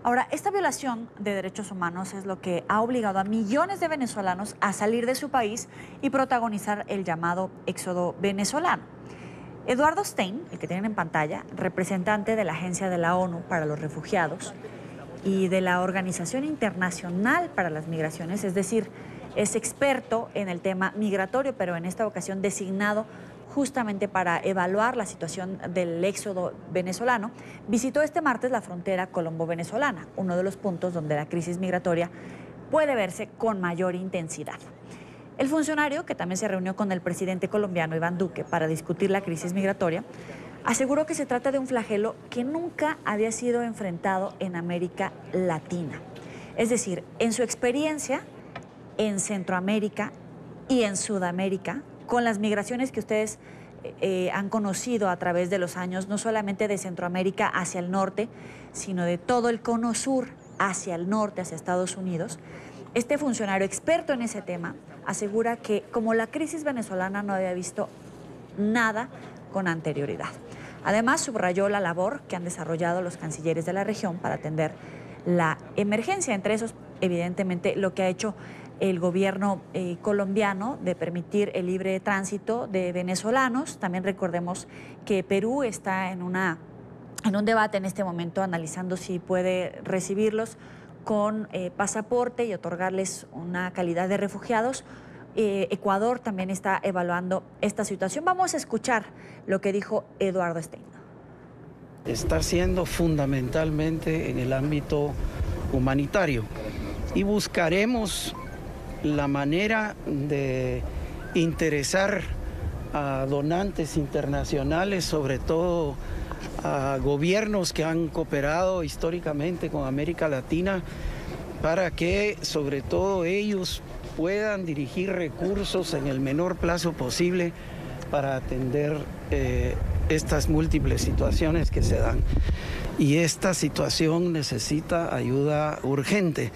Ahora, esta violación de derechos humanos es lo que ha obligado a millones de venezolanos a salir de su país y protagonizar el llamado éxodo venezolano. Eduardo Stein, el que tienen en pantalla, representante de la Agencia de la ONU para los Refugiados y de la Organización Internacional para las Migraciones, es decir, es experto en el tema migratorio, pero en esta ocasión designado justamente para evaluar la situación del éxodo venezolano, visitó este martes la frontera colombo-venezolana, uno de los puntos donde la crisis migratoria puede verse con mayor intensidad. El funcionario, que también se reunió con el presidente colombiano Iván Duque para discutir la crisis migratoria, aseguró que se trata de un flagelo que nunca había sido enfrentado en América Latina. Es decir, en su experiencia en Centroamérica y en Sudamérica, con las migraciones que ustedes han conocido a través de los años, no solamente de Centroamérica hacia el norte, sino de todo el cono sur hacia el norte, hacia Estados Unidos. Este funcionario experto en ese tema asegura que como la crisis venezolana no había visto nada con anterioridad. Además, subrayó la labor que han desarrollado los cancilleres de la región para atender la emergencia, entre esos, evidentemente, lo que ha hecho el gobierno colombiano de permitir el libre tránsito de venezolanos. También recordemos que Perú está en un debate en este momento analizando si puede recibirlos con pasaporte y otorgarles una calidad de refugiados. Ecuador también está evaluando esta situación. Vamos a escuchar lo que dijo Eduardo Stein. Está siendo fundamentalmente en el ámbito humanitario y buscaremos la manera de interesar a donantes internacionales, sobre todo a gobiernos que han cooperado históricamente con América Latina, para que sobre todo ellos puedan dirigir recursos en el menor plazo posible para atender estas múltiples situaciones que se dan. Y esta situación necesita ayuda urgente.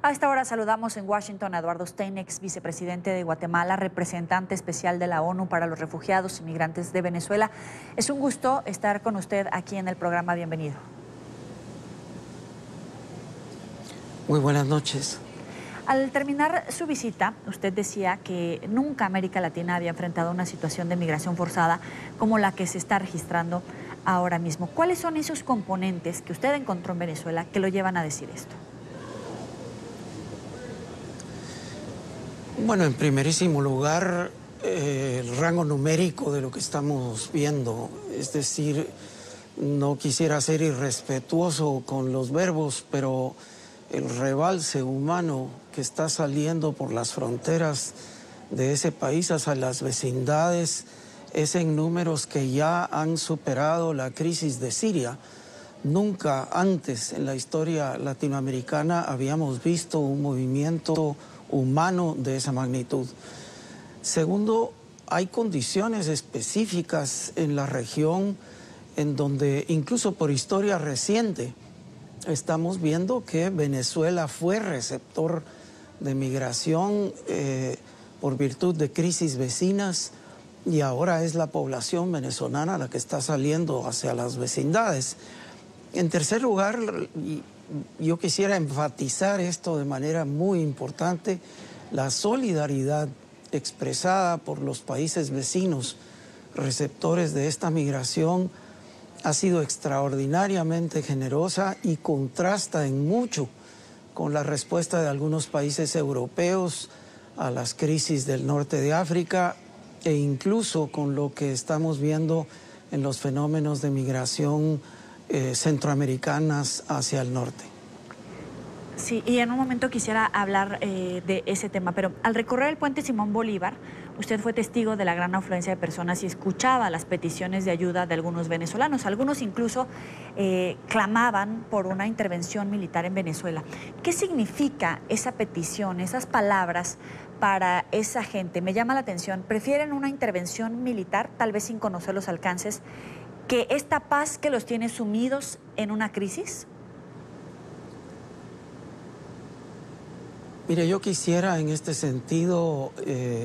A esta hora saludamos en Washington a Eduardo Stein, ex vicepresidente de Guatemala, representante especial de la ONU para los refugiados y migrantes de Venezuela. Es un gusto estar con usted aquí en el programa. Bienvenido. Muy buenas noches. Al terminar su visita, usted decía que nunca América Latina había enfrentado una situación de migración forzada como la que se está registrando ahora mismo. ¿Cuáles son esos componentes que usted encontró en Venezuela que lo llevan a decir esto? Bueno, en primerísimo lugar, el rango numérico de lo que estamos viendo. Es decir, no quisiera ser irrespetuoso con los verbos, pero el rebalse humano que está saliendo por las fronteras de ese país hacia las vecindades es en números que ya han superado la crisis de Siria. Nunca antes en la historia latinoamericana habíamos visto un movimiento humano de esa magnitud. Segundo, hay condiciones específicas en la región en donde incluso por historia reciente estamos viendo que Venezuela fue receptor de migración por virtud de crisis vecinas y ahora es la población venezolana la que está saliendo hacia las vecindades. En tercer lugar, yo quisiera enfatizar esto de manera muy importante, la solidaridad expresada por los países vecinos receptores de esta migración ha sido extraordinariamente generosa y contrasta en mucho con la respuesta de algunos países europeos a las crisis del norte de África e incluso con lo que estamos viendo en los fenómenos de migración centroamericanas hacia el norte. Sí, y en un momento quisiera hablar de ese tema, pero al recorrer el puente Simón Bolívar, usted fue testigo de la gran afluencia de personas y escuchaba las peticiones de ayuda de algunos venezolanos. Algunos incluso clamaban por una intervención militar en Venezuela. ¿Qué significa esa petición, esas palabras para esa gente? Me llama la atención. ¿Prefieren una intervención militar, tal vez sin conocer los alcances, que esta paz que los tiene sumidos en una crisis? Mire, yo quisiera en este sentido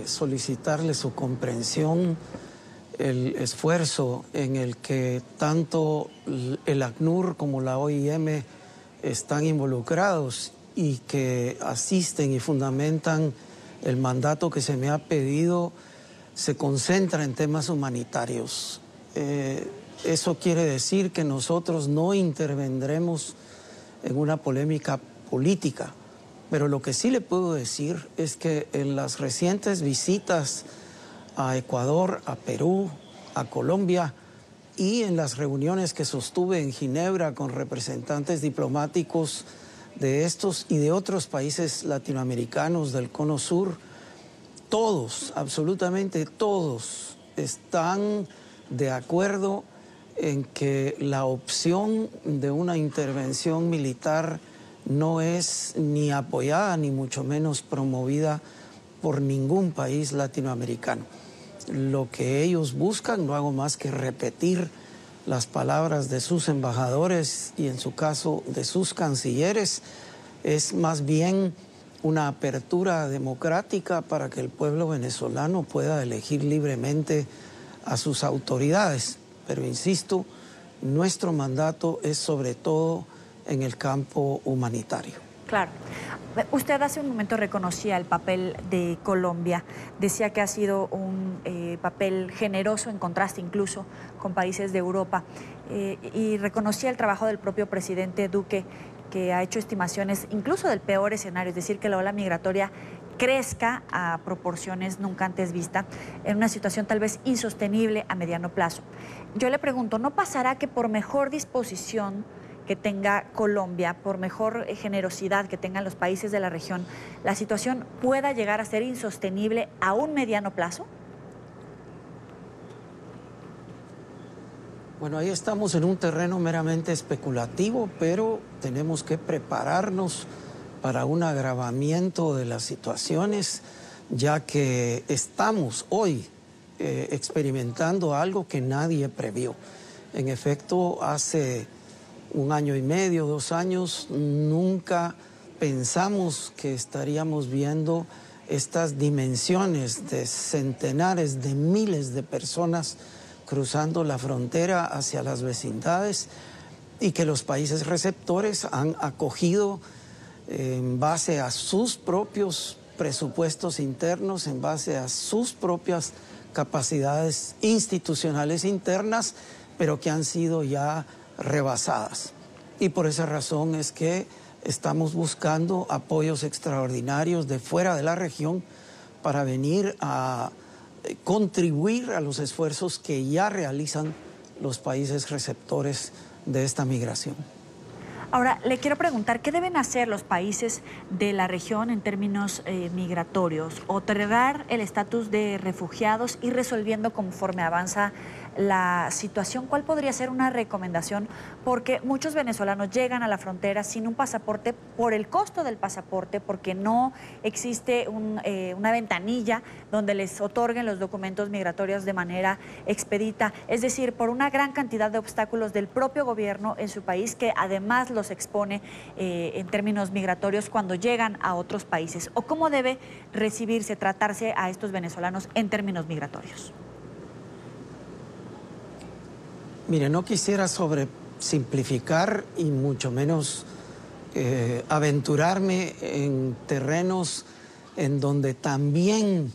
solicitarle su comprensión, el esfuerzo en el que tanto el ACNUR como la OIM están involucrados y que asisten y fundamentan el mandato que se me ha pedido, se concentra en temas humanitarios. Eso quiere decir que nosotros no intervendremos en una polémica política, pero lo que sí le puedo decir es que en las recientes visitas a Ecuador, a Perú, a Colombia y en las reuniones que sostuve en Ginebra con representantes diplomáticos de estos y de otros países latinoamericanos del Cono Sur, todos, absolutamente todos, están de acuerdo en que la opción de una intervención militar no es ni apoyada ni mucho menos promovida por ningún país latinoamericano. Lo que ellos buscan, no hago más que repetir las palabras de sus embajadores y en su caso de sus cancilleres, es más bien una apertura democrática para que el pueblo venezolano pueda elegir libremente a sus autoridades. Pero insisto, nuestro mandato es sobre todo en el campo humanitario. Claro. Usted hace un momento reconocía el papel de Colombia, decía que ha sido un papel generoso en contraste incluso con países de Europa y reconocía el trabajo del propio presidente Duque, que ha hecho estimaciones incluso del peor escenario, es decir, que la ola migratoria crezca a proporciones nunca antes vistas en una situación tal vez insostenible a mediano plazo. Yo le pregunto, ¿no pasará que por mejor disposición que tenga Colombia, por mejor generosidad que tengan los países de la región, la situación pueda llegar a ser insostenible a un mediano plazo? Bueno, ahí estamos en un terreno meramente especulativo, pero tenemos que prepararnos para un agravamiento de las situaciones, ya que estamos hoy experimentando algo que nadie previó. En efecto, hace 1 año y medio, 2 años, nunca pensamos que estaríamos viendo estas dimensiones de centenares de miles de personas cruzando la frontera hacia las vecindades y que los países receptores han acogido en base a sus propios presupuestos internos, en base a sus propias capacidades institucionales internas, pero que han sido ya rebasadas. Y por esa razón es que estamos buscando apoyos extraordinarios de fuera de la región para venir a contribuir a los esfuerzos que ya realizan los países receptores de esta migración. Ahora, le quiero preguntar, ¿qué deben hacer los países de la región en términos migratorios? ¿Otorgar el estatus de refugiados y resolviendo conforme avanza la situación? ¿Cuál podría ser una recomendación? Porque muchos venezolanos llegan a la frontera sin un pasaporte por el costo del pasaporte, porque no existe una ventanilla donde les otorguen los documentos migratorios de manera expedita. Es decir, por una gran cantidad de obstáculos del propio gobierno en su país que además los expone en términos migratorios cuando llegan a otros países. ¿O cómo debe recibirse, tratarse a estos venezolanos en términos migratorios? Mire, no quisiera sobresimplificar y mucho menos aventurarme en terrenos en donde también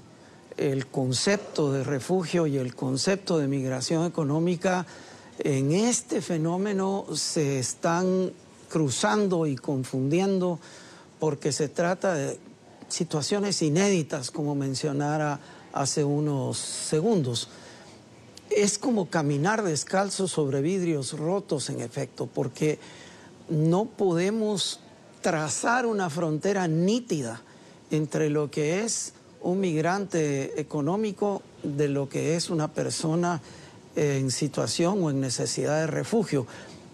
el concepto de refugio y el concepto de migración económica en este fenómeno se están cruzando y confundiendo porque se trata de situaciones inéditas, como mencionara hace unos segundos. Es como caminar descalzo sobre vidrios rotos, en efecto, porque no podemos trazar una frontera nítida entre lo que es un migrante económico de lo que es una persona en situación o en necesidad de refugio.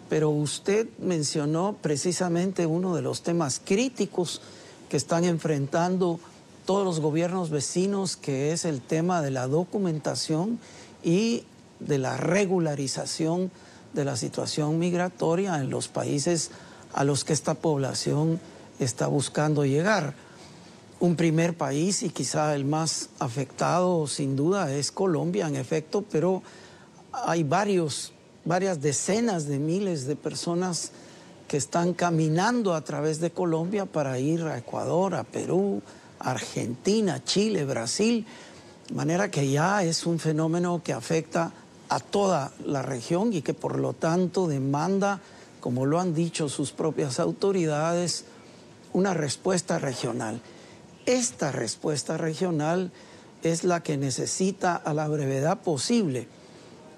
Pero usted mencionó precisamente uno de los temas críticos que están enfrentando todos los gobiernos vecinos, que es el tema de la documentación y de la regularización de la situación migratoria en los países a los que esta población está buscando llegar. Un primer país y quizá el más afectado sin duda es Colombia, en efecto, pero hay varias decenas de miles de personas que están caminando a través de Colombia para ir a Ecuador, a Perú, Argentina, Chile, Brasil, de manera que ya es un fenómeno que afecta a toda la región y que por lo tanto demanda, como lo han dicho sus propias autoridades, una respuesta regional. Esta respuesta regional es la que necesita a la brevedad posible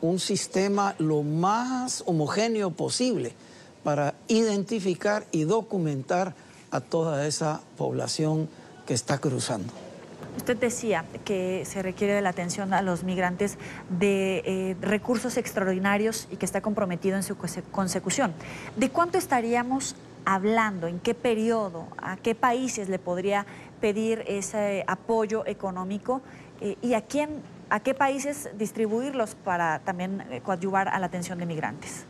un sistema lo más homogéneo posible para identificar y documentar a toda esa población que está cruzando. Usted decía que se requiere de la atención a los migrantes de recursos extraordinarios y que está comprometido en su consecución. ¿De cuánto estaríamos hablando? ¿En qué periodo? ¿A qué países le podría pedir ese apoyo económico? ¿Y a qué países distribuirlos para también coadyuvar a la atención de migrantes?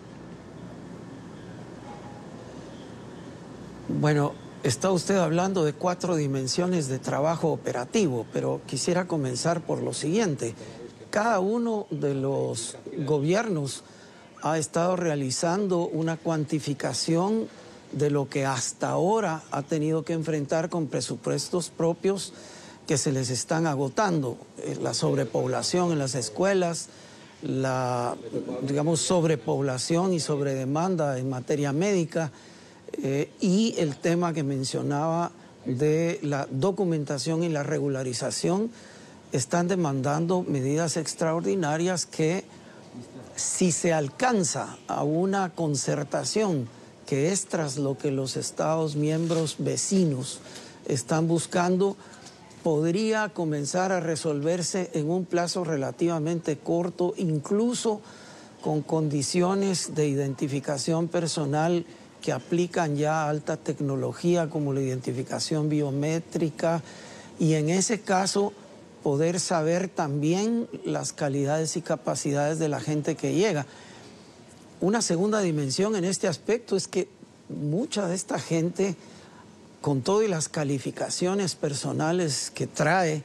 Bueno, está usted hablando de 4 dimensiones de trabajo operativo, pero quisiera comenzar por lo siguiente. Cada uno de los gobiernos ha estado realizando una cuantificación de lo que hasta ahora ha tenido que enfrentar con presupuestos propios que se les están agotando. La sobrepoblación en las escuelas, la, digamos, sobrepoblación y sobredemanda en materia médica, y el tema que mencionaba de la documentación y la regularización están demandando medidas extraordinarias que, si se alcanza a una concertación que es tras lo que los Estados miembros vecinos están buscando, podría comenzar a resolverse en un plazo relativamente corto, incluso con condiciones de identificación personal que aplican ya alta tecnología como la identificación biométrica, y en ese caso poder saber también las calidades y capacidades de la gente que llega. Una segunda dimensión en este aspecto es que mucha de esta gente, con todo y las calificaciones personales que trae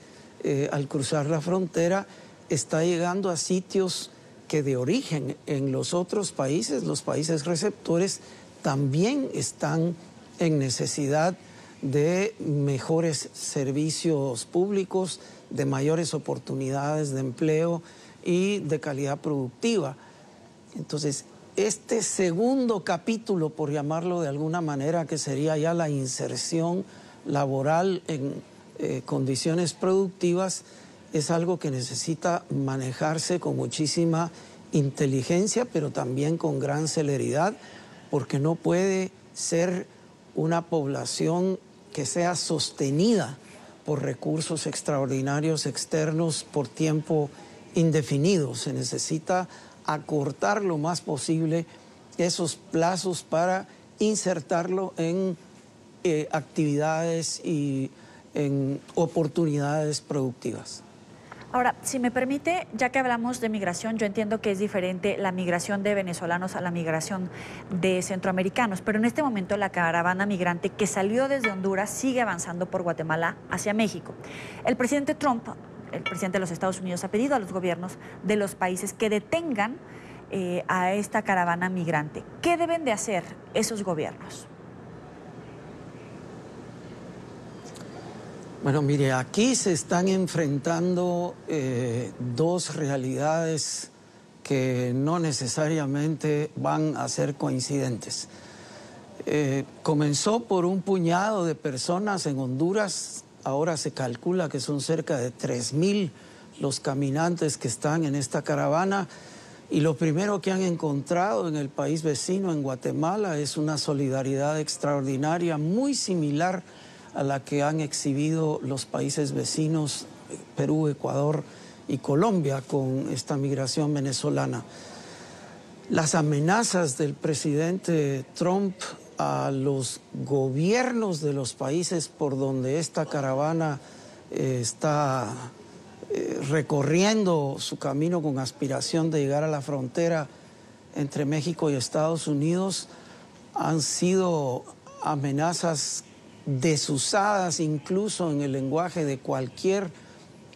al cruzar la frontera, está llegando a sitios que de origen en los otros países, los países receptores, también están en necesidad de mejores servicios públicos, de mayores oportunidades de empleo y de calidad productiva. Entonces, este segundo capítulo, por llamarlo de alguna manera, que sería ya la inserción laboral en condiciones productivas, es algo que necesita manejarse con muchísima inteligencia, pero también con gran celeridad, porque no puede ser una población que sea sostenida por recursos extraordinarios externos por tiempo indefinido. Se necesita acortar lo más posible esos plazos para insertarlo en actividades y en oportunidades productivas. Ahora, si me permite, ya que hablamos de migración, yo entiendo que es diferente la migración de venezolanos a la migración de centroamericanos, pero en este momento la caravana migrante que salió desde Honduras sigue avanzando por Guatemala hacia México. El presidente Trump, el presidente de los Estados Unidos, ha pedido a los gobiernos de los países que detengan a esta caravana migrante. ¿Qué deben de hacer esos gobiernos? Bueno, mire, aquí se están enfrentando dos realidades que no necesariamente van a ser coincidentes. Comenzó por un puñado de personas en Honduras, ahora se calcula que son cerca de 3,000 los caminantes que están en esta caravana, y lo primero que han encontrado en el país vecino, en Guatemala, es una solidaridad extraordinaria, muy similar a la que han exhibido los países vecinos, Perú, Ecuador y Colombia, con esta migración venezolana. Las amenazas del presidente Trump a los gobiernos de los países por donde esta caravana está recorriendo su camino con aspiración de llegar a la frontera entre México y Estados Unidos han sido amenazas desusadas incluso en el lenguaje de cualquier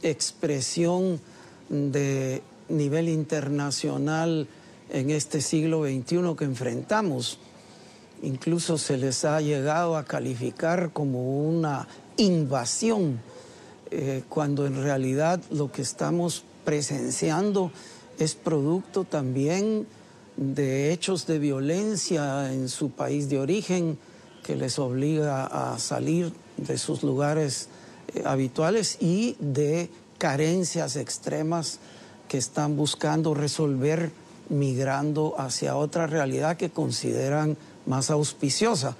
expresión de nivel internacional en este siglo XXI que enfrentamos. incluso se les ha llegado a calificar como una invasión, cuando en realidad lo que estamos presenciando es producto también de hechos de violencia en su país de origen, que les obliga a salir de sus lugares habituales, y de carencias extremas que están buscando resolver migrando hacia otra realidad que consideran más auspiciosa.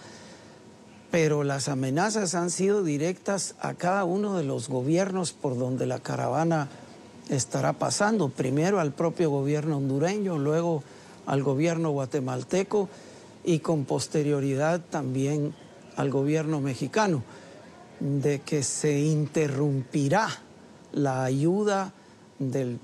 Pero las amenazas han sido directas a cada uno de los gobiernos por donde la caravana estará pasando. Primero al propio gobierno hondureño, luego al gobierno guatemalteco y con posterioridad también al gobierno mexicano, de que se interrumpirá la ayuda de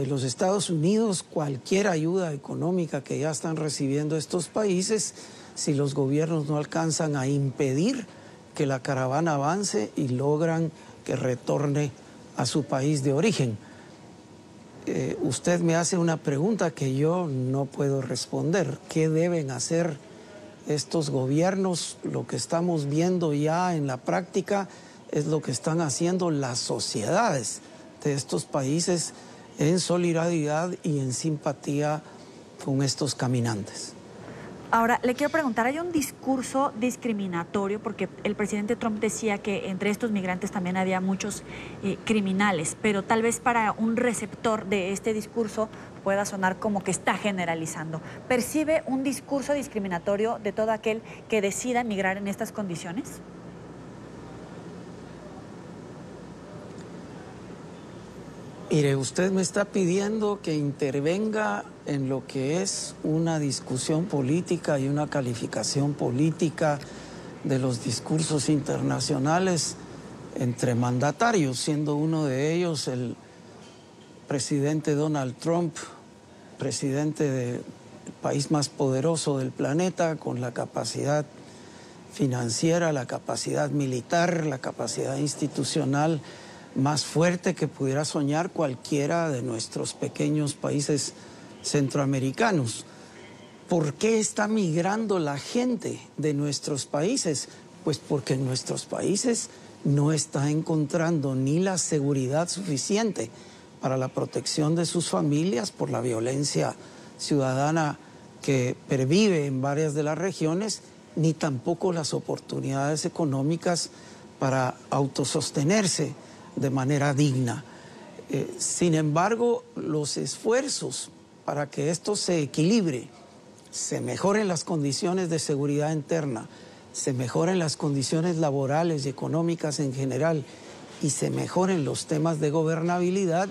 los Estados Unidos, cualquier ayuda económica que ya están recibiendo estos países, si los gobiernos no alcanzan a impedir que la caravana avance y logran que retorne a su país de origen. Usted me hace una pregunta que yo no puedo responder. ¿Qué deben hacer estos gobiernos? Lo que estamos viendo ya en la práctica es lo que están haciendo las sociedades de estos países en solidaridad y en simpatía con estos caminantes. Ahora, le quiero preguntar, hay un discurso discriminatorio porque el presidente Trump decía que entre estos migrantes también había muchos criminales, pero tal vez para un receptor de este discurso pueda sonar como que está generalizando. ¿Percibe un discurso discriminatorio de todo aquel que decida emigrar en estas condiciones? Mire, usted me está pidiendo que intervenga en lo que es una discusión política y una calificación política de los discursos internacionales entre mandatarios, siendo uno de ellos el presidente Donald Trump, presidente del país más poderoso del planeta, con la capacidad financiera, la capacidad militar, la capacidad institucional más fuerte que pudiera soñar cualquiera de nuestros pequeños países centroamericanos. ¿Por qué está migrando la gente de nuestros países? Pues porque en nuestros países no está encontrando ni la seguridad suficiente para la protección de sus familias por la violencia ciudadana que pervive en varias de las regiones, ni tampoco las oportunidades económicas para autosostenerse de manera digna. Sin embargo, los esfuerzos para que esto se equilibre, se mejoren las condiciones de seguridad interna, se mejoren las condiciones laborales y económicas en general y se mejoren los temas de gobernabilidad,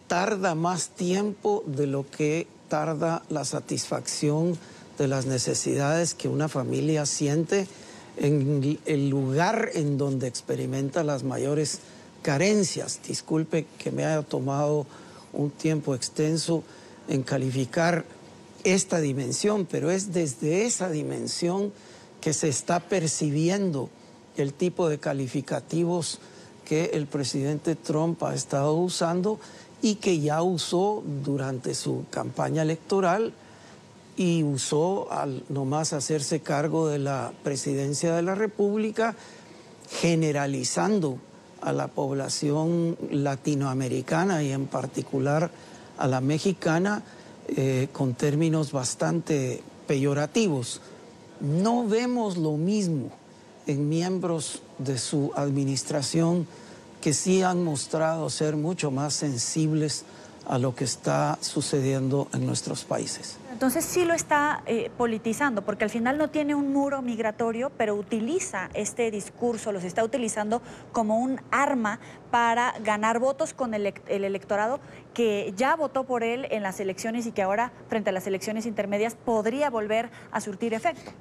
tarda más tiempo de lo que tarda la satisfacción de las necesidades que una familia siente en el lugar en donde experimenta las mayores carencias. Disculpe que me haya tomado un tiempo extenso en calificar esta dimensión, pero es desde esa dimensión que se está percibiendo el tipo de calificativos que el presidente Trump ha estado usando y que ya usó durante su campaña electoral y usó al nomás hacerse cargo de la presidencia de la República, generalizando a la población latinoamericana y en particular a la mexicana con términos bastante peyorativos. No vemos lo mismo en miembros de su administración que sí han mostrado ser mucho más sensibles a lo que está sucediendo en nuestros países. Entonces sí lo está politizando, porque al final no tiene un muro migratorio, pero utiliza este discurso, los está utilizando como un arma para ganar votos con el electorado que ya votó por él en las elecciones y que ahora, frente a las elecciones intermedias, podría volver a surtir efecto.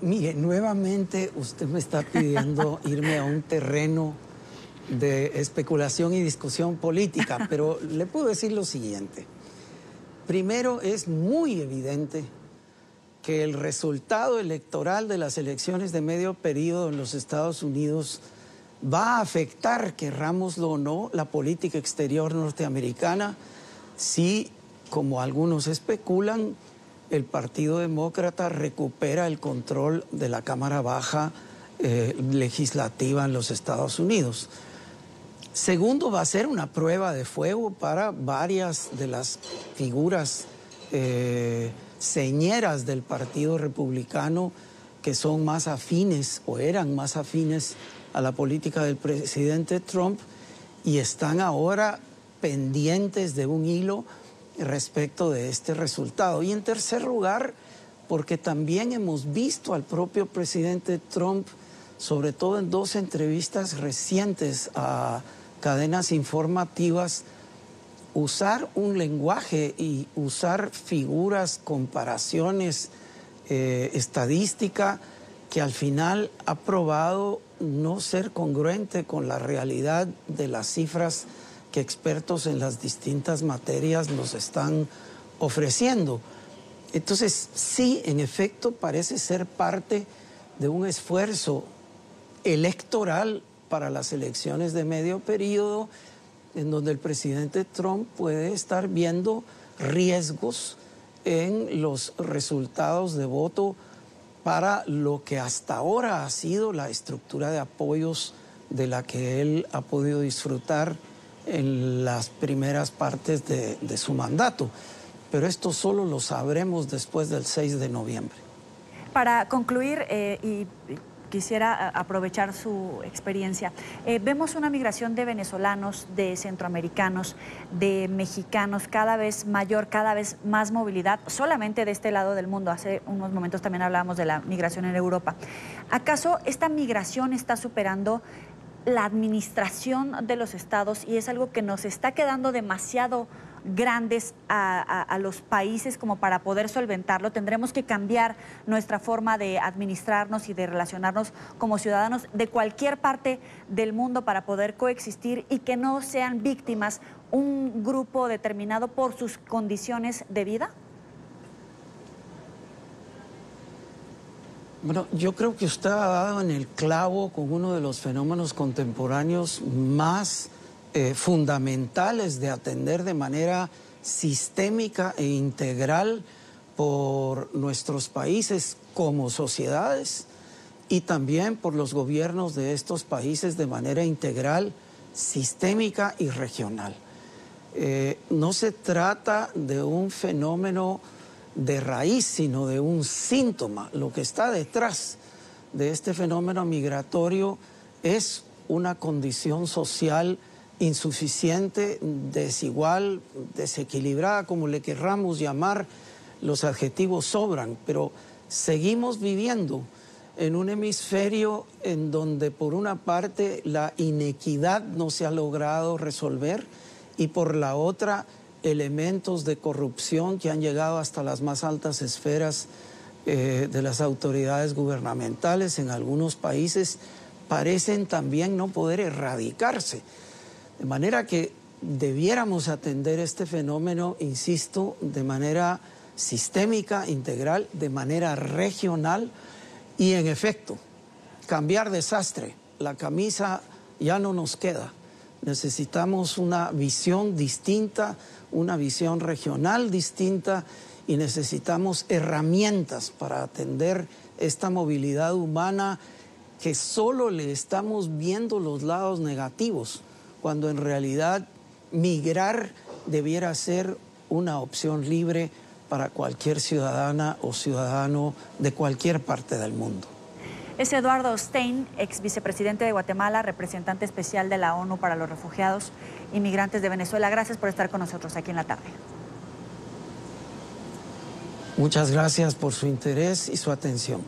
Mire, nuevamente usted me está pidiendo irme a un terreno de especulación y discusión política, pero le puedo decir lo siguiente. Primero, es muy evidente que el resultado electoral de las elecciones de medio periodo en los Estados Unidos va a afectar, querrámoslo o no, la política exterior norteamericana si, como algunos especulan, el Partido Demócrata recupera el control de la Cámara Baja legislativa en los Estados Unidos. Segundo, va a ser una prueba de fuego para varias de las figuras señeras del Partido Republicano que son más afines o eran más afines a la política del presidente Trump y están ahora pendientes de un hilo respecto de este resultado. Y en tercer lugar, porque también hemos visto al propio presidente Trump, sobre todo en 2 entrevistas recientes a cadenas informativas, usar un lenguaje y usar figuras, comparaciones, estadística, que al final ha probado no ser congruente con la realidad de las cifras que expertos en las distintas materias nos están ofreciendo. Entonces, sí, en efecto, parece ser parte de un esfuerzo electoral para las elecciones de medio periodo, en donde el presidente Trump puede estar viendo riesgos en los resultados de voto para lo que hasta ahora ha sido la estructura de apoyos de la que él ha podido disfrutar en las primeras partes de su mandato. Pero esto solo lo sabremos después del 6 de noviembre. Para concluir, y quisiera aprovechar su experiencia, vemos una migración de venezolanos, de centroamericanos, de mexicanos cada vez mayor, cada vez más movilidad, solamente de este lado del mundo. Hace unos momentos también hablábamos de la migración en Europa. ¿Acaso esta migración está superando la administración de los estados y es algo que nos está quedando demasiado grandes a los países como para poder solventarlo? ¿Tendremos que cambiar nuestra forma de administrarnos y de relacionarnos como ciudadanos de cualquier parte del mundo para poder coexistir y que no sean víctimas un grupo determinado por sus condiciones de vida? Bueno, yo creo que usted ha dado en el clavo con uno de los fenómenos contemporáneos más fundamentales de atender de manera sistémica e integral por nuestros países como sociedades y también por los gobiernos de estos países de manera integral, sistémica y regional. No se trata de un fenómeno de raíz, sino de un síntoma. Lo que está detrás de este fenómeno migratorio es una condición social insuficiente, desigual, desequilibrada, como le querramos llamar, los adjetivos sobran, pero seguimos viviendo en un hemisferio en donde por una parte la inequidad no se ha logrado resolver y por la otra elementos de corrupción que han llegado hasta las más altas esferas de las autoridades gubernamentales en algunos países parecen también no poder erradicarse. De manera que debiéramos atender este fenómeno, insisto, de manera sistémica, integral, de manera regional y en efecto, cambiar desastre. La camisa ya no nos queda. Necesitamos una visión distinta, una visión regional distinta y necesitamos herramientas para atender esta movilidad humana que solo le estamos viendo los lados negativos, cuando en realidad migrar debiera ser una opción libre para cualquier ciudadana o ciudadano de cualquier parte del mundo. Es Eduardo Stein, ex vicepresidente de Guatemala, representante especial de la ONU para los refugiados y migrantes de Venezuela. Gracias por estar con nosotros aquí en la tarde. Muchas gracias por su interés y su atención.